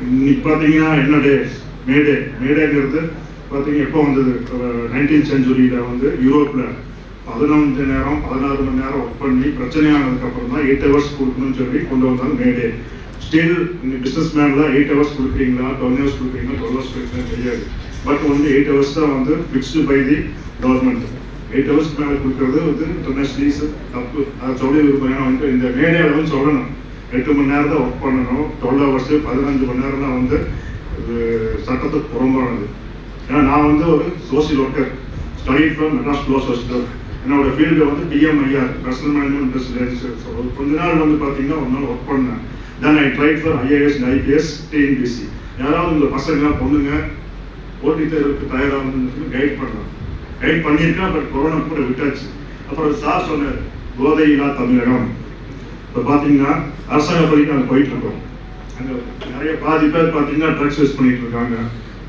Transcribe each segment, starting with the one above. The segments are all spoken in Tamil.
இன்னைக்கு பார்த்தீங்கன்னா என்னுடைய மேடேங்கிறது பார்த்தீங்கன்னா எப்போ வந்தது 19th செஞ்சுரியில் வந்து யூரோப்பில் 16 மணி நேரம் ஒர்க் பண்ணி பிரச்சனையானதுக்கப்புறம் தான் 8 hours கொடுக்கணும்னு சொல்லி கொண்டு வந்தாங்க மேடே. ஸ்டில் இந்த பிஸ்னஸ் மேன்லாம் 8 hours கொடுக்குறீங்களா 12 hours கொடுக்குறீங்களா 12 hours கொடுக்குறீங்களா தெரியாது. பட் வந்து 8 hours தான் வந்து fixed by the government. 8 hours மேலே கொடுக்குறது வந்து இன்டர்நேஷனலிஸ் தப்பு. அதை சொல்ல விரும்புகிறேன் வந்து இந்த மேடையில் வந்து சொல்லணும் 8 மணி நேரம் தான் ஒர்க் பண்ணணும். 12 hours 15 மணி நேரம் தான் வந்து சட்டத்துக்கு புறம்பானது. ஏன்னா நான் வந்து ஒரு social worker, study from Madras low hospital. என்னோட ஃபீல்டு வந்து பிஎம்ஐஆர், பர்சனல் மேனேஜ்மெண்ட். ஒரு கொஞ்ச நாள் வந்து பார்த்தீங்கன்னா ஒரு நாள் ஒர்க் பண்ணேன். Then I tried for IAS and IPS TNPSC. யாராவது உங்கள் பசங்க பொண்ணுங்க போட்டித் தேர்வுக்கு தயாராக கைட் பண்ணலாம். கைட் பண்ணியிருக்கேன். பட் கொரோனா கூட விட்டாச்சு. அப்புறம் சார் சொன்னார் போதையில்லா தமிழகம். இப்போ பார்த்தீங்கன்னா அரசாங்க பள்ளிக்கு நாங்கள் போயிட்டு இருக்கோம். அங்கே நிறைய பாதி பேர் பார்த்தீங்கன்னா ட்ரக்ஸ் யூஸ் பண்ணிட்டு இருக்காங்க.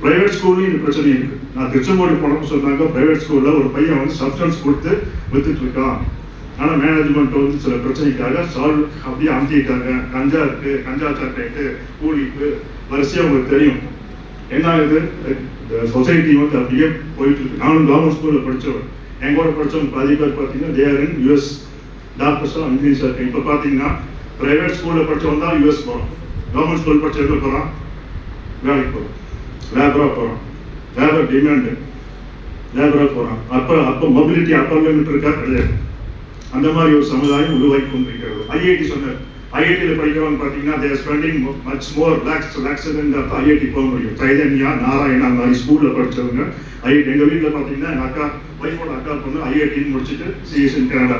பிரைவேட் ஸ்கூல்லையும் இந்த பிரச்சனை இருக்கு. நான் திருச்செங்கோடு போனப்போ சொன்னாங்க பிரைவேட் ஸ்கூலில் ஒரு பையன் வந்து சப்ஸ்டன்ஸ் கொடுத்து வித்துட்டு இருக்கான். ஆனால் மேனேஜ்மெண்ட் வந்து சில பிரச்சனைக்காக சால்வ் அப்படியே அமுத்திட்டாங்க. கஞ்சா இருக்கு, கஞ்சா சாக்லேட்டு, கூலிப்பு வரிசையாக உங்களுக்கு தெரியும். என்ன ஆகுது, இந்த சொசைட்டி வந்து அப்படியே போயிட்டு இருக்கு. நானும் கவர்மெண்ட் ஸ்கூலில் படித்தவன். எங்கூட படித்தவங்க பாதி பேர் பார்த்தீங்கன்னா தேர் இன் யூஎஸ் டாக்டர்ஸும் இன்ஜினியர்ஸாக இருக்கு. இப்போ பார்த்தீங்கன்னா பிரைவேட் ஸ்கூலில் படித்தவன் தான் யூஎஸ் போகிறோம். கவர்மெண்ட் ஸ்கூல் படித்த எங்கே போகிறான், வேலைக்கு போகிறோம், லேபராக போகிறோம். லேபர் டிமாண்டு, லேபராக போகிறான். அப்போ மொபிலிட்டி அப்பர் லிமிட் இருக்கா கிடையாது. அந்த மாதிரி ஒரு சமுதாயம் உருவாக்கி கொண்டிருக்கிறது. ஐஐடி சொன்னார், ஐஐடியில் படிக்கிறவங்க பார்த்தீங்கன்னா they're spending much more lakhs IIT போக முடியும். சைதன்யா, நாராயணா மாதிரி ஸ்கூலில் படித்தவங்க ஐஐடி. எங்கள் வீட்டில் பார்த்தீங்கன்னா எங்கள் அக்கா ஒய்ஃபோட அக்கா பொண்ணு ஐஐடின்னு முடிச்சுட்டு சிஎஸ்என் கனடா,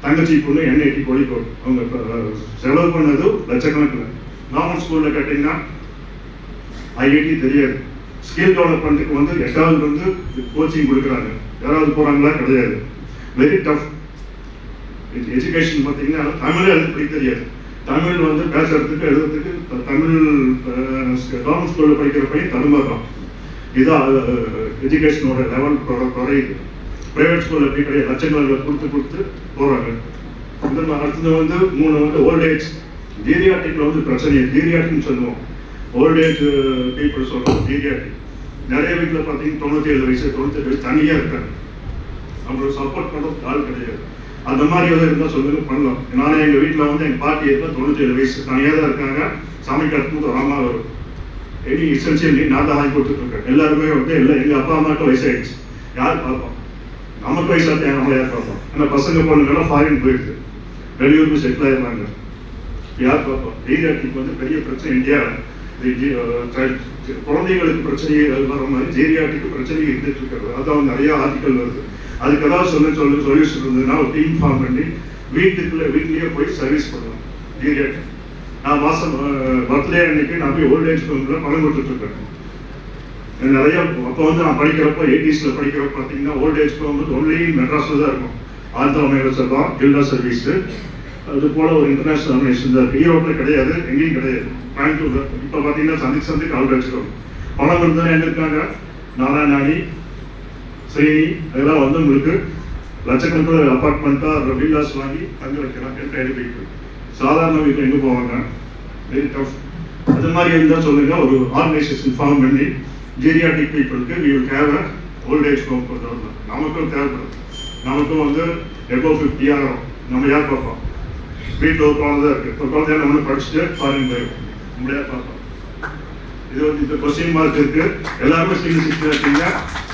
தங்கச்சி பொண்ணு என்ஐடி கோழிக்கோடு. அவங்க செலவு பண்ணது லட்சக்கணக்கில். கவர்மெண்ட் ஸ்கூலில் கேட்டிங்கன்னா ஐஐடி தெரியாது. ஸ்கில் டெவலப்மெண்ட்டுக்கு வந்து 8வது வந்து கோச்சிங் கொடுக்குறாங்க. யாராவது போகிறாங்களா கிடையாது. Very tough education. பார்த்தீங்கன்னா தமிழ் எழுத படிக்க தெரியாது. தமிழ் வந்து பேசுறதுக்கு எழுதுறதுக்கு தமிழ் கவர்மெண்ட் ஸ்கூலில் படிக்கிற பையன் தடுமாறுறான். இதுதான் எஜுகேஷனோட லெவல் குறையுது. ப்ரைவேட் ஸ்கூலில் எப்படி கிடையாது, லட்சங்கள் கொடுத்து போகிறாங்க. இந்த அடுத்தது வந்து 3 வந்து ஓல்டேஜ் ஜீரியாட்டிக்கில் வந்து பிரச்சனை. ஜீரியாட்டின்னு சொல்லுவோம், ஓல்டேஜ் பீப்புள் சொல்கிறோம் ஜீரியாட்டிக். நிறைய வீட்டில் பார்த்தீங்கன்னா 97 வயசு 98 வயசு தனியாக இருக்காங்க. அவங்களுக்கு சப்போர்ட் பண்ணுறதுக்கு ஆள் கிடையாது. அந்த மாதிரி எதாவது இருந்தால் சொல்லுங்க, பண்ணலாம். நானே எங்கள் வீட்டில் வந்து எங்கள் பாட்டி இருந்தால் 97 வயசு தனியாக தான் இருக்காங்க. சமைக்கிறதுக்கு ஒரு அம்மா வரும். எனி எசென்சியல் நீட் நான் தான் வாங்கி கொடுத்துட்ருக்கேன். எல்லாருமே வந்து எங்கள் அப்பா அம்மாவுக்கு வயசாகிடுச்சு. யார் பார்ப்போம், நமக்கு வயசாக நம்மளை யார் பார்ப்போம். ஆனால் பசங்க பொண்ணுங்கெல்லாம் ஃபாரின் போயிடுது, வெளியூருக்கு செட்டில் ஆகிடுறாங்க. யார் பார்ப்போம். ஜீரியாட்டிக் வந்து பெரிய பிரச்சனை இந்தியாவில். குழந்தைகளுக்கு பிரச்சனையே வர மாதிரி ஜீரியாட்டிக்கு பிரச்சனை இருந்துட்டு இருக்கிறது. அதான் நிறைய ஆர்டிக்கல் வருது. அதுக்கு ஏதாவது சொல்யூஷன் இருந்ததுன்னா ஒரு டீம் ஃபார்ம் பண்ணி வீட்லேயே போய் சர்வீஸ் பண்ணலாம். ஜீரியாட்டிக் நான் மாதம் பர்த்டே அன்னைக்கு நான் போய் ஓல்டேஜ் ஹோமில் பணம் கொடுத்துட்ருக்கேன். நிறைய அப்போ வந்து நான் படிக்கிறப்போ 80s படிக்கிறப்ப பார்த்தீங்கன்னா ஓல்டேஜ் ஹோம் வந்து ஒன்லி மெட்ராஸில் தான் இருக்கும். ஆந்திரா மேலசபா கில்டா சர்வீஸு அது போல் ஒரு இன்டர்நேஷனல் ஆர்கனைசேஷன் தான் இருக்குது. ஈரோட்டில் கிடையாது, எங்கேயும் கிடையாது, கோயம்புத்தூர். இப்போ பார்த்தீங்கன்னா சந்திக்கு ஆள் வச்சுருக்கோம். பணம் இருந்தால் எங்கே இருக்காங்க, நாராயணாணி, ஸ்ரீனி, அதெல்லாம் வந்து உங்களுக்கு லட்சக்கணக்கில் அப்பார்ட்மெண்ட்டாக வில்லாஸ் வாங்கி தங்க வைக்கலாம். எழுதிட்டு சாதாரண வீட்டில் எங்கே போவாங்க, வெரி டஃப். அது மாதிரி இருந்தால் சொல்லுங்கள், ஒரு ஆர்கனைசேஷன் ஃபார்ம் பண்ணி ஜீரியாட்டிக் பீப்புளுக்கு we will have a old age home கொண்டு வரலாம். நமக்கும் தேவைப்படும். நமக்கும் வந்து எபோ 50 ஆகிறோம். நம்ம யார் பார்ப்போம், வீட்டில் ஒரு குழந்தை இருக்குது. இப்போ குழந்தைய நம்ம படிச்சுட்டு ஃபாரின் போயிடும், நம்மளே பார்ப்போம். இது வந்து இந்த கொஸ்டின் மார்க் இருக்குது. எல்லாருமே சீரியஸ் இருக்கீங்க.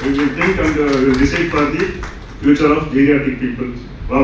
We will think and decide for the future of geriatric people. Wow.